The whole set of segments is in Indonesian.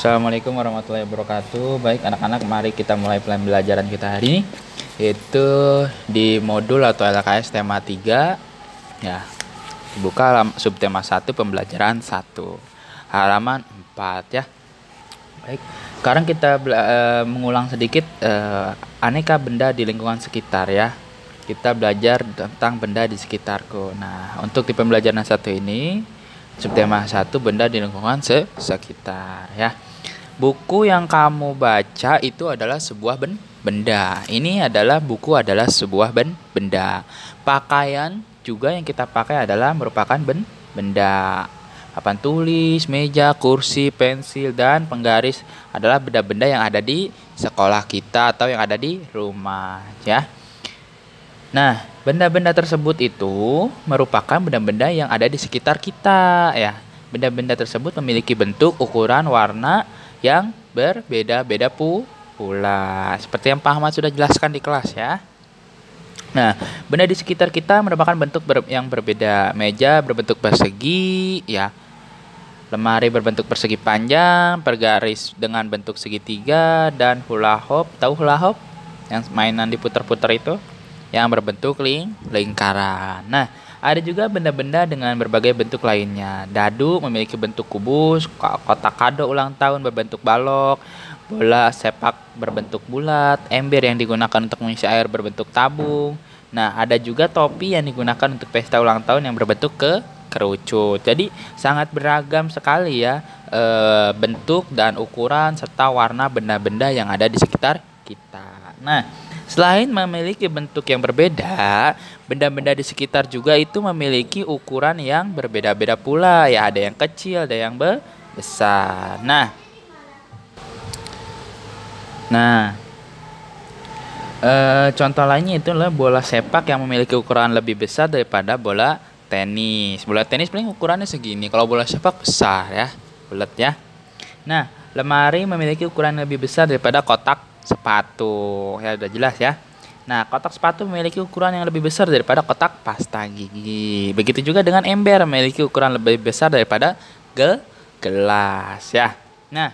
Assalamualaikum warahmatullahi wabarakatuh. Baik anak-anak, mari kita mulai pembelajaran kita hari ini, yaitu di modul atau LKS tema 3 ya. Buka subtema 1 pembelajaran 1 halaman 4 ya. Baik, sekarang kita mengulang sedikit aneka benda di lingkungan sekitar ya. Kita belajar tentang benda di sekitarku. Nah, untuk di pembelajaran 1 ini subtema 1 benda di lingkungan sekitar ya. Buku yang kamu baca itu adalah sebuah benda. Ini adalah buku adalah sebuah benda. Pakaian juga yang kita pakai adalah merupakan benda. Papan tulis, meja, kursi, pensil, dan penggaris adalah benda-benda yang ada di sekolah kita atau yang ada di rumah ya. Nah, benda-benda tersebut itu merupakan benda-benda yang ada di sekitar kita ya. Benda-benda tersebut memiliki bentuk, ukuran, warna yang berbeda-beda pula. Seperti yang Pak Ahmad sudah jelaskan di kelas ya. Nah, benda di sekitar kita merupakan bentuk yang berbeda. Meja berbentuk persegi ya. Lemari berbentuk persegi panjang, pergaris dengan bentuk segitiga, dan hula hoop. Tahu hula hoop? Yang mainan diputar-putar itu? Yang berbentuk lingkaran. Nah, ada juga benda-benda dengan berbagai bentuk lainnya. Dadu memiliki bentuk kubus, kotak kado ulang tahun berbentuk balok, bola sepak berbentuk bulat, ember yang digunakan untuk mengisi air berbentuk tabung. Nah, ada juga topi yang digunakan untuk pesta ulang tahun yang berbentuk kerucut. Jadi sangat beragam sekali ya bentuk dan ukuran serta warna benda-benda yang ada di sekitar kita. Nah, selain memiliki bentuk yang berbeda, benda-benda di sekitar juga itu memiliki ukuran yang berbeda-beda pula. Ya, ada yang kecil, ada yang besar. Nah, contoh lainnya itu adalah bola sepak yang memiliki ukuran lebih besar daripada bola tenis. Bola tenis paling ukurannya segini. Kalau bola sepak besar ya, bulat ya. Nah, lemari memiliki ukuran lebih besar daripada kotak sepatu. Ya, udah jelas ya. Nah, kotak sepatu memiliki ukuran yang lebih besar daripada kotak pasta gigi. Begitu juga dengan ember memiliki ukuran lebih besar daripada gelas ya. Nah,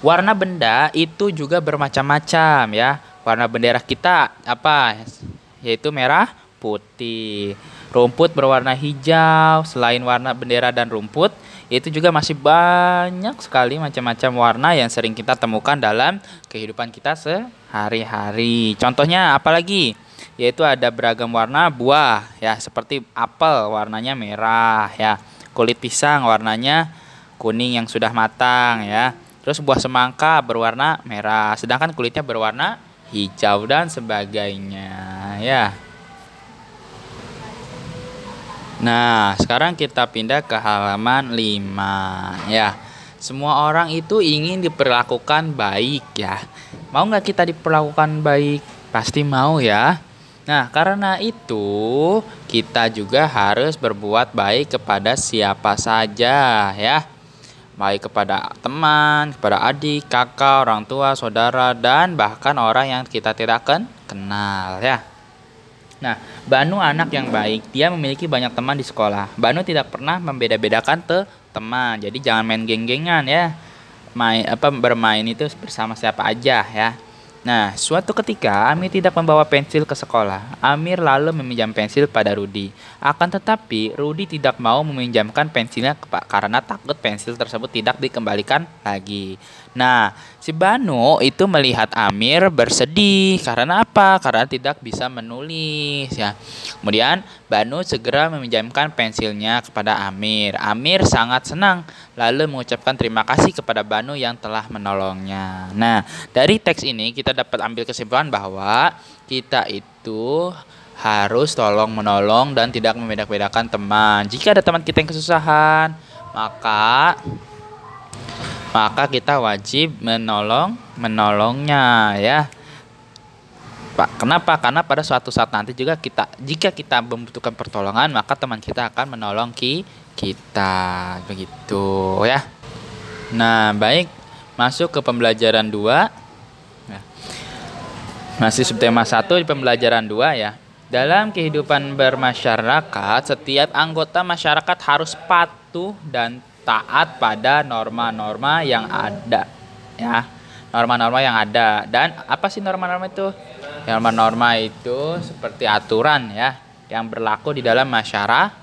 warna benda itu juga bermacam-macam ya. Warna bendera kita apa? Yaitu merah, putih. Rumput berwarna hijau. Selain warna bendera dan rumput, itu juga masih banyak sekali macam-macam warna yang sering kita temukan dalam kehidupan kita sehari-hari. Contohnya apalagi? Yaitu ada beragam warna buah ya, seperti apel warnanya merah ya. Kulit pisang warnanya kuning yang sudah matang ya. Terus buah semangka berwarna merah, sedangkan kulitnya berwarna hijau dan sebagainya ya. Nah, sekarang kita pindah ke halaman 5 ya. Semua orang itu ingin diperlakukan baik ya. Mau nggak kita diperlakukan baik? Pasti mau ya. Nah, karena itu kita juga harus berbuat baik kepada siapa saja ya. Baik kepada teman, kepada adik, kakak, orang tua, saudara, dan bahkan orang yang kita tidak kenal ya. Nah, Banu anak yang baik, dia memiliki banyak teman di sekolah. Banu tidak pernah membeda-bedakan teman. Jadi jangan main geng-gengan ya. Bermain itu bersama siapa aja ya. Nah, suatu ketika Amir tidak membawa pensil ke sekolah. Amir lalu meminjam pensil pada Rudi. Akan tetapi Rudi tidak mau meminjamkan pensilnya karena takut pensil tersebut tidak dikembalikan lagi. Nah, si Banu itu melihat Amir bersedih. Karena apa? Karena tidak bisa menulis ya. Kemudian Banu segera meminjamkan pensilnya kepada Amir. Amir sangat senang lalu mengucapkan terima kasih kepada Banu yang telah menolongnya. Nah, dari teks ini kita dapat ambil kesimpulan bahwa kita itu harus tolong menolong dan tidak membeda-bedakan teman. Jika ada teman kita yang kesusahan, maka kita wajib menolongnya ya. Pak, kenapa? Karena pada suatu saat nanti juga jika kita membutuhkan pertolongan, maka teman kita akan menolong kita begitu ya. Nah, baik, masuk ke pembelajaran 2. Masih subtema 1 di pembelajaran 2 ya. Dalam kehidupan bermasyarakat, setiap anggota masyarakat harus patuh dan taat pada norma-norma yang ada, ya. Norma-norma yang ada. Dan apa sih norma-norma itu? Norma-norma itu seperti aturan, ya, yang berlaku di dalam masyarakat.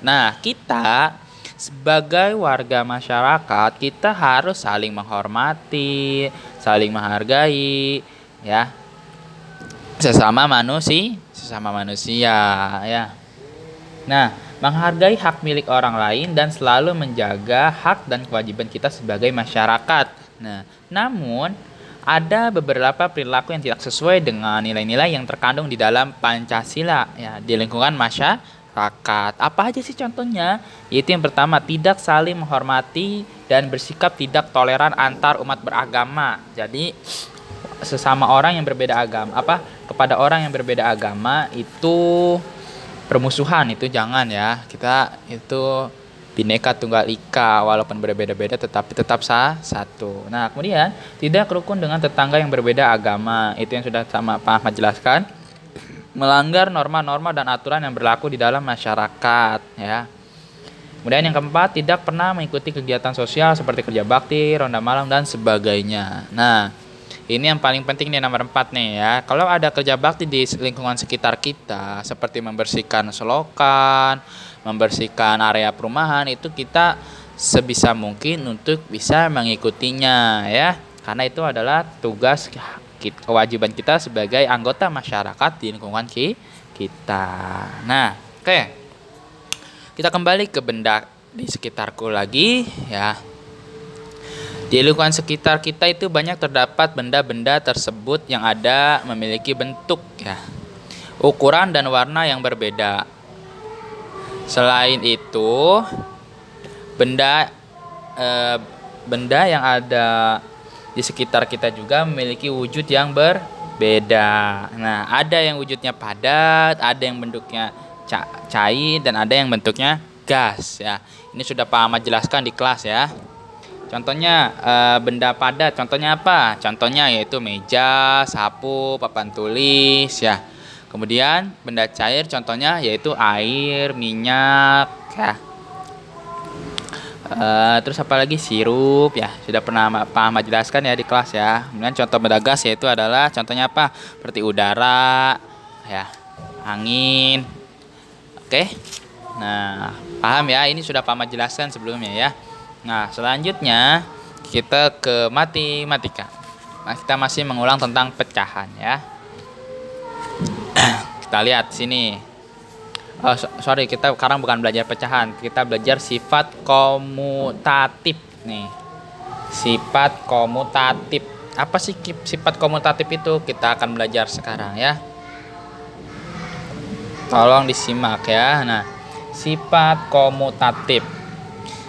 Nah, kita sebagai warga masyarakat, kita harus saling menghormati, saling menghargai, ya, sesama manusia, ya. Nah, menghargai hak milik orang lain dan selalu menjaga hak dan kewajiban kita sebagai masyarakat. Nah, namun ada beberapa perilaku yang tidak sesuai dengan nilai-nilai yang terkandung di dalam Pancasila, ya, di lingkungan masyarakat. Apa aja sih contohnya? Yaitu yang pertama, tidak saling menghormati dan bersikap tidak toleran antar umat beragama. Jadi sesama orang yang berbeda agama, kepada orang yang berbeda agama itu permusuhan, itu jangan, ya. Kita itu Bhinneka Tunggal Ika, walaupun berbeda-beda tetapi tetap satu. Nah, kemudian tidak rukun dengan tetangga yang berbeda agama. Itu yang sudah sama Pak Ahmad jelaskan. Melanggar norma-norma dan aturan yang berlaku di dalam masyarakat, ya. Kemudian yang keempat, tidak pernah mengikuti kegiatan sosial seperti kerja bakti, ronda malam dan sebagainya. Nah, ini yang paling penting nih, nomor 4 nih, ya. Kalau ada kerja bakti di lingkungan sekitar kita, seperti membersihkan selokan, membersihkan area perumahan, itu kita sebisa mungkin untuk bisa mengikutinya, ya. Karena itu adalah tugas kewajiban kita sebagai anggota masyarakat di lingkungan kita. Nah, oke. Kita kembali ke benda di sekitarku lagi, ya. Di lingkungan sekitar kita itu banyak terdapat benda-benda tersebut yang ada memiliki bentuk, ya, ukuran dan warna yang berbeda. Selain itu, benda yang ada di sekitar kita juga memiliki wujud yang berbeda. Nah, ada yang wujudnya padat, ada yang bentuknya cair, dan ada yang bentuknya gas, ya. Ini sudah Pak Ahmad jelaskan di kelas, ya. Contohnya benda padat, contohnya apa? Contohnya yaitu meja, sapu, papan tulis, ya. Kemudian benda cair contohnya yaitu air, minyak, ya. Terus apa lagi? Sirup, ya. Sudah pernah Pak Ahmad jelaskan, ya, di kelas, ya. Kemudian contoh benda gas yaitu adalah contohnya apa? Seperti udara, ya, angin. Oke. Nah, paham, ya? Ini sudah Pak Ahmad jelaskan sebelumnya, ya. Nah, selanjutnya kita ke matematika. Nah, kita masih mengulang tentang pecahan, ya. Kita lihat sini. Sorry, kita sekarang bukan belajar pecahan, kita belajar sifat komutatif nih. Sifat komutatif. Apa sih sifat komutatif itu? Kita akan belajar sekarang, ya. Tolong disimak, ya. Nah, sifat komutatif.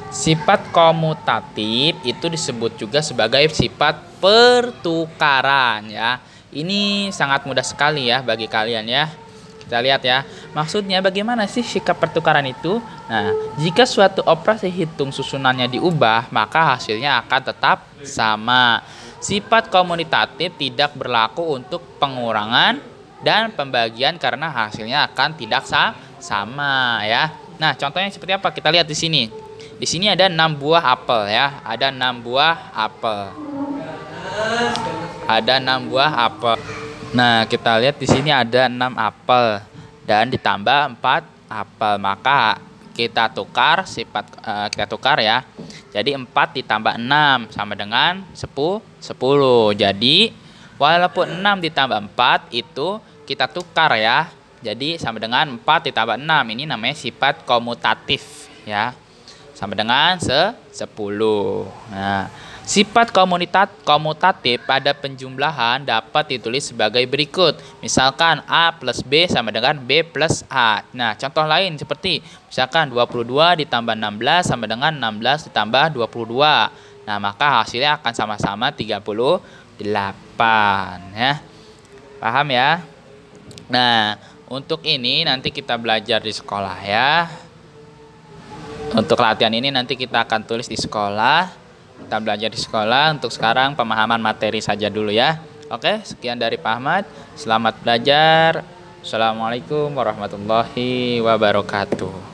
Sifat komutatif itu disebut juga sebagai sifat pertukaran, ya. Ini sangat mudah sekali, ya, bagi kalian, ya. Kita lihat, ya. Maksudnya bagaimana sih sikap pertukaran itu? Nah, jika suatu operasi hitung susunannya diubah, maka hasilnya akan tetap sama. Sifat komutatif tidak berlaku untuk pengurangan dan pembagian karena hasilnya akan tidak sama, ya. Nah, contohnya seperti apa? Kita lihat di sini. Di sini ada 6 buah apel, ya. Ada 6 buah apel. Ada 6 buah apel. Nah, kita lihat di sini ada 6 apel dan ditambah 4 apel. Maka kita tukar ya. Jadi 4 ditambah 6 sama dengan 10. Jadi walaupun 6 ditambah 4 itu kita tukar, ya. Jadi sama dengan 4 ditambah 6. Ini namanya sifat komutatif, ya. Sama dengan 10. Nah, sifat komutatif pada penjumlahan dapat ditulis sebagai berikut. Misalkan A plus B sama dengan B plus A. Nah, contoh lain seperti misalkan 22 ditambah 16 sama dengan 16 ditambah 22. Nah, maka hasilnya akan sama-sama 38, ya. Paham, ya? Nah, untuk ini nanti kita belajar di sekolah, ya. Untuk latihan ini nanti kita akan tulis di sekolah. Kita belajar di sekolah. Untuk sekarang pemahaman materi saja dulu, ya. Oke, sekian dari Pak Ahmad. Selamat belajar. Assalamualaikum warahmatullahi wabarakatuh.